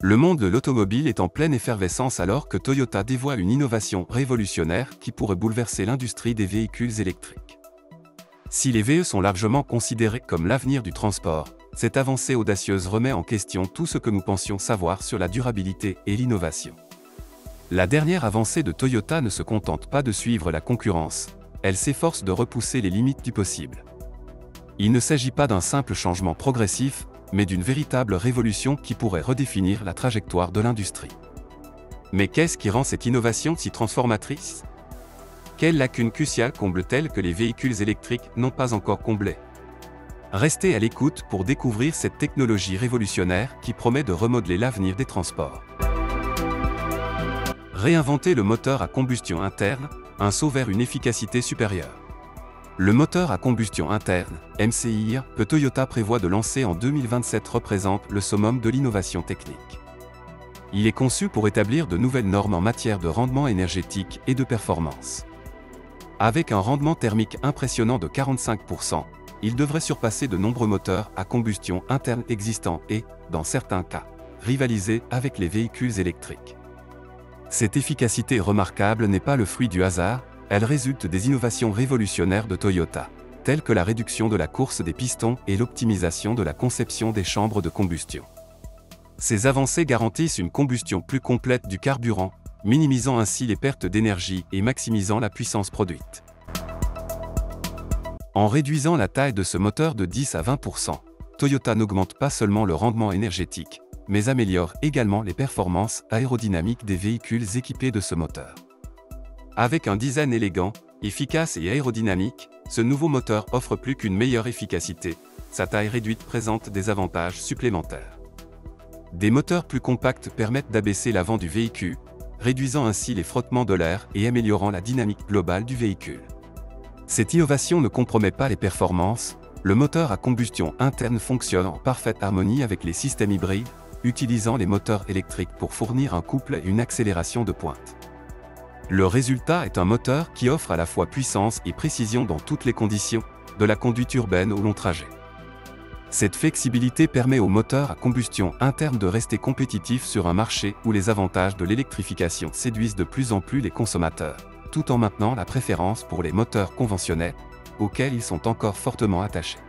Le monde de l'automobile est en pleine effervescence alors que Toyota dévoile une innovation révolutionnaire qui pourrait bouleverser l'industrie des véhicules électriques. Si les VE sont largement considérés comme l'avenir du transport, cette avancée audacieuse remet en question tout ce que nous pensions savoir sur la durabilité et l'innovation. La dernière avancée de Toyota ne se contente pas de suivre la concurrence, elle s'efforce de repousser les limites du possible. Il ne s'agit pas d'un simple changement progressif, mais d'une véritable révolution qui pourrait redéfinir la trajectoire de l'industrie. Mais qu'est-ce qui rend cette innovation si transformatrice? Quelles lacunes cruciales comble-t-elle que les véhicules électriques n'ont pas encore comblées? Restez à l'écoute pour découvrir cette technologie révolutionnaire qui promet de remodeler l'avenir des transports. Réinventer le moteur à combustion interne, un saut vers une efficacité supérieure. Le moteur à combustion interne, MCIR, que Toyota prévoit de lancer en 2027 représente le summum de l'innovation technique. Il est conçu pour établir de nouvelles normes en matière de rendement énergétique et de performance. Avec un rendement thermique impressionnant de 45%, il devrait surpasser de nombreux moteurs à combustion interne existants et, dans certains cas, rivaliser avec les véhicules électriques. Cette efficacité remarquable n'est pas le fruit du hasard, elle résulte des innovations révolutionnaires de Toyota, telles que la réduction de la course des pistons et l'optimisation de la conception des chambres de combustion. Ces avancées garantissent une combustion plus complète du carburant, minimisant ainsi les pertes d'énergie et maximisant la puissance produite. En réduisant la taille de ce moteur de 10 à 20%, Toyota n'augmente pas seulement le rendement énergétique, mais améliore également les performances aérodynamiques des véhicules équipés de ce moteur. Avec un design élégant, efficace et aérodynamique, ce nouveau moteur offre plus qu'une meilleure efficacité, sa taille réduite présente des avantages supplémentaires. Des moteurs plus compacts permettent d'abaisser l'avant du véhicule, réduisant ainsi les frottements de l'air et améliorant la dynamique globale du véhicule. Cette innovation ne compromet pas les performances, le moteur à combustion interne fonctionne en parfaite harmonie avec les systèmes hybrides, utilisant les moteurs électriques pour fournir un couple et une accélération de pointe. Le résultat est un moteur qui offre à la fois puissance et précision dans toutes les conditions, de la conduite urbaine au long trajet. Cette flexibilité permet au moteur à combustion interne de rester compétitif sur un marché où les avantages de l'électrification séduisent de plus en plus les consommateurs, tout en maintenant la préférence pour les moteurs conventionnels, auxquels ils sont encore fortement attachés.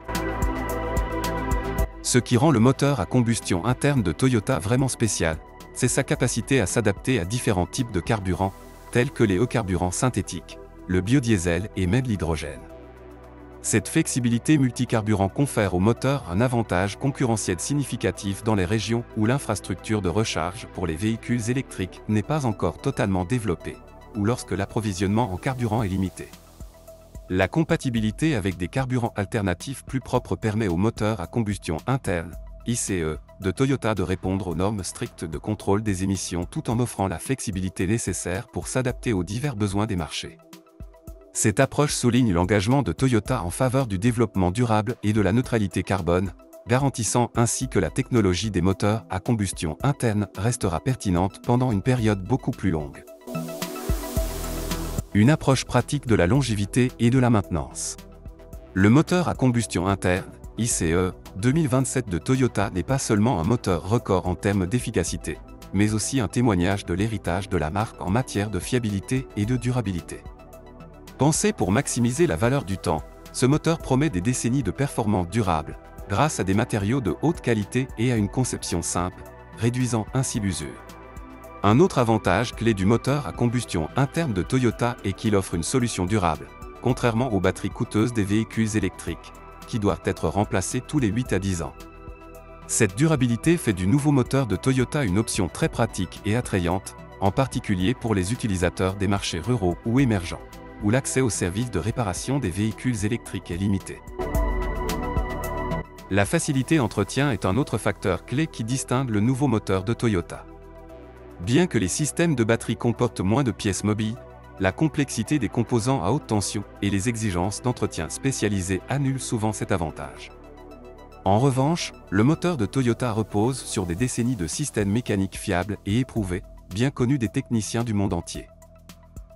Ce qui rend le moteur à combustion interne de Toyota vraiment spécial, c'est sa capacité à s'adapter à différents types de carburants, tels que les e-carburants synthétiques, le biodiesel et même l'hydrogène. Cette flexibilité multicarburant confère au moteur un avantage concurrentiel significatif dans les régions où l'infrastructure de recharge pour les véhicules électriques n'est pas encore totalement développée, ou lorsque l'approvisionnement en carburant est limité. La compatibilité avec des carburants alternatifs plus propres permet au moteur à combustion interne, ICE, de Toyota de répondre aux normes strictes de contrôle des émissions tout en offrant la flexibilité nécessaire pour s'adapter aux divers besoins des marchés. Cette approche souligne l'engagement de Toyota en faveur du développement durable et de la neutralité carbone, garantissant ainsi que la technologie des moteurs à combustion interne restera pertinente pendant une période beaucoup plus longue. Une approche pratique de la longévité et de la maintenance. Le moteur à combustion interne, ICE, 2027 de Toyota n'est pas seulement un moteur record en termes d'efficacité, mais aussi un témoignage de l'héritage de la marque en matière de fiabilité et de durabilité. Pensé pour maximiser la valeur du temps, ce moteur promet des décennies de performance durable, grâce à des matériaux de haute qualité et à une conception simple, réduisant ainsi l'usure. Un autre avantage clé du moteur à combustion interne de Toyota est qu'il offre une solution durable, contrairement aux batteries coûteuses des véhicules électriques, qui doivent être remplacées tous les 8 à 10 ans. Cette durabilité fait du nouveau moteur de Toyota une option très pratique et attrayante, en particulier pour les utilisateurs des marchés ruraux ou émergents, où l'accès aux services de réparation des véhicules électriques est limité. La facilité d'entretien est un autre facteur clé qui distingue le nouveau moteur de Toyota. Bien que les systèmes de batterie comportent moins de pièces mobiles, la complexité des composants à haute tension et les exigences d'entretien spécialisées annulent souvent cet avantage. En revanche, le moteur de Toyota repose sur des décennies de systèmes mécaniques fiables et éprouvés, bien connus des techniciens du monde entier.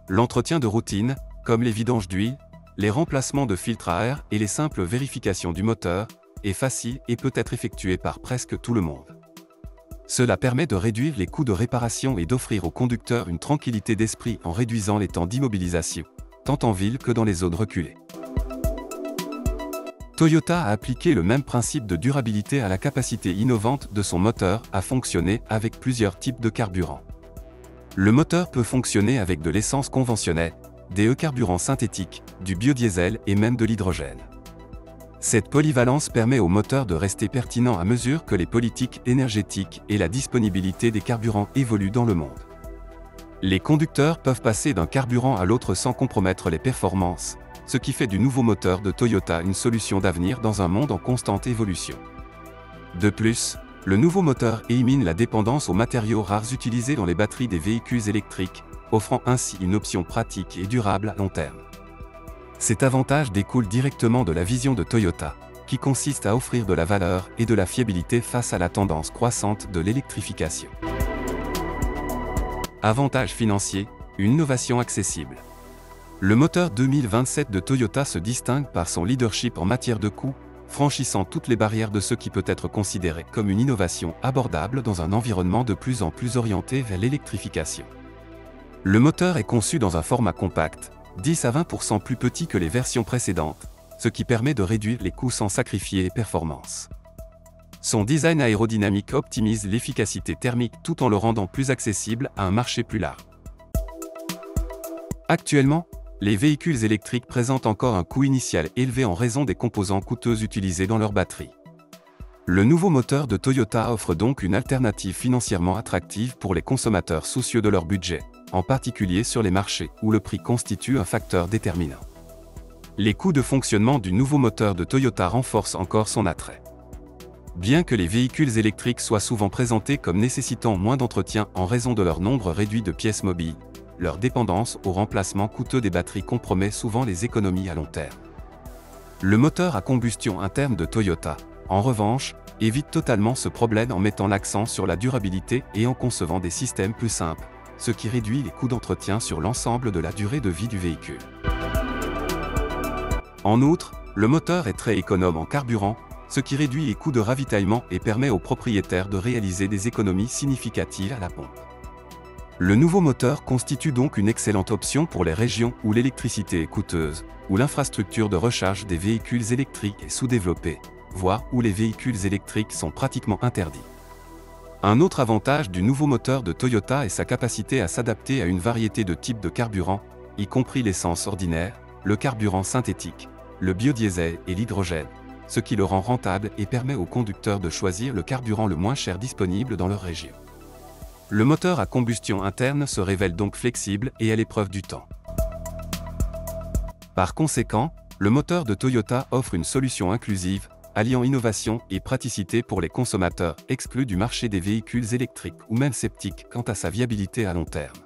L'entretien de routine, comme les vidanges d'huile, les remplacements de filtres à air et les simples vérifications du moteur, est facile et peut être effectué par presque tout le monde. Cela permet de réduire les coûts de réparation et d'offrir aux conducteurs une tranquillité d'esprit en réduisant les temps d'immobilisation, tant en ville que dans les zones reculées. Toyota a appliqué le même principe de durabilité à la capacité innovante de son moteur à fonctionner avec plusieurs types de carburants. Le moteur peut fonctionner avec de l'essence conventionnelle, des carburants synthétiques, du biodiesel et même de l'hydrogène. Cette polyvalence permet au moteur de rester pertinent à mesure que les politiques énergétiques et la disponibilité des carburants évoluent dans le monde. Les conducteurs peuvent passer d'un carburant à l'autre sans compromettre les performances, ce qui fait du nouveau moteur de Toyota une solution d'avenir dans un monde en constante évolution. De plus, le nouveau moteur élimine la dépendance aux matériaux rares utilisés dans les batteries des véhicules électriques, offrant ainsi une option pratique et durable à long terme. Cet avantage découle directement de la vision de Toyota, qui consiste à offrir de la valeur et de la fiabilité face à la tendance croissante de l'électrification. Avantage financier, une innovation accessible. Le moteur 2027 de Toyota se distingue par son leadership en matière de coût, franchissant toutes les barrières de ce qui peut être considéré comme une innovation abordable dans un environnement de plus en plus orienté vers l'électrification. Le moteur est conçu dans un format compact, 10 à 20% plus petit que les versions précédentes, ce qui permet de réduire les coûts sans sacrifier les performances. Son design aérodynamique optimise l'efficacité thermique tout en le rendant plus accessible à un marché plus large. Actuellement, les véhicules électriques présentent encore un coût initial élevé en raison des composants coûteux utilisés dans leur batterie. Le nouveau moteur de Toyota offre donc une alternative financièrement attractive pour les consommateurs soucieux de leur budget, en particulier sur les marchés où le prix constitue un facteur déterminant. Les coûts de fonctionnement du nouveau moteur de Toyota renforcent encore son attrait. Bien que les véhicules électriques soient souvent présentés comme nécessitant moins d'entretien en raison de leur nombre réduit de pièces mobiles, leur dépendance au remplacement coûteux des batteries compromet souvent les économies à long terme. Le moteur à combustion interne de Toyota, en revanche, évite totalement ce problème en mettant l'accent sur la durabilité et en concevant des systèmes plus simples, ce qui réduit les coûts d'entretien sur l'ensemble de la durée de vie du véhicule. En outre, le moteur est très économe en carburant, ce qui réduit les coûts de ravitaillement et permet aux propriétaires de réaliser des économies significatives à la pompe. Le nouveau moteur constitue donc une excellente option pour les régions où l'électricité est coûteuse, où l'infrastructure de recharge des véhicules électriques est sous-développée, voire où les véhicules électriques sont pratiquement interdits. Un autre avantage du nouveau moteur de Toyota est sa capacité à s'adapter à une variété de types de carburants, y compris l'essence ordinaire, le carburant synthétique, le biodiesel et l'hydrogène, ce qui le rend rentable et permet aux conducteurs de choisir le carburant le moins cher disponible dans leur région. Le moteur à combustion interne se révèle donc flexible et à l'épreuve du temps. Par conséquent, le moteur de Toyota offre une solution inclusive, alliant innovation et praticité pour les consommateurs exclus du marché des véhicules électriques ou même sceptiques quant à sa viabilité à long terme.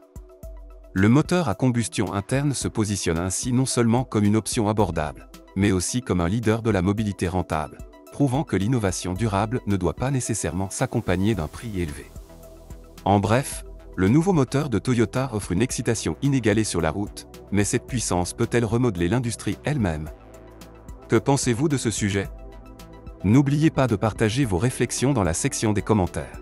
Le moteur à combustion interne se positionne ainsi non seulement comme une option abordable, mais aussi comme un leader de la mobilité rentable, prouvant que l'innovation durable ne doit pas nécessairement s'accompagner d'un prix élevé. En bref, le nouveau moteur de Toyota offre une excitation inégalée sur la route, mais cette puissance peut-elle remodeler l'industrie elle-même? Que pensez-vous de ce sujet? N'oubliez pas de partager vos réflexions dans la section des commentaires.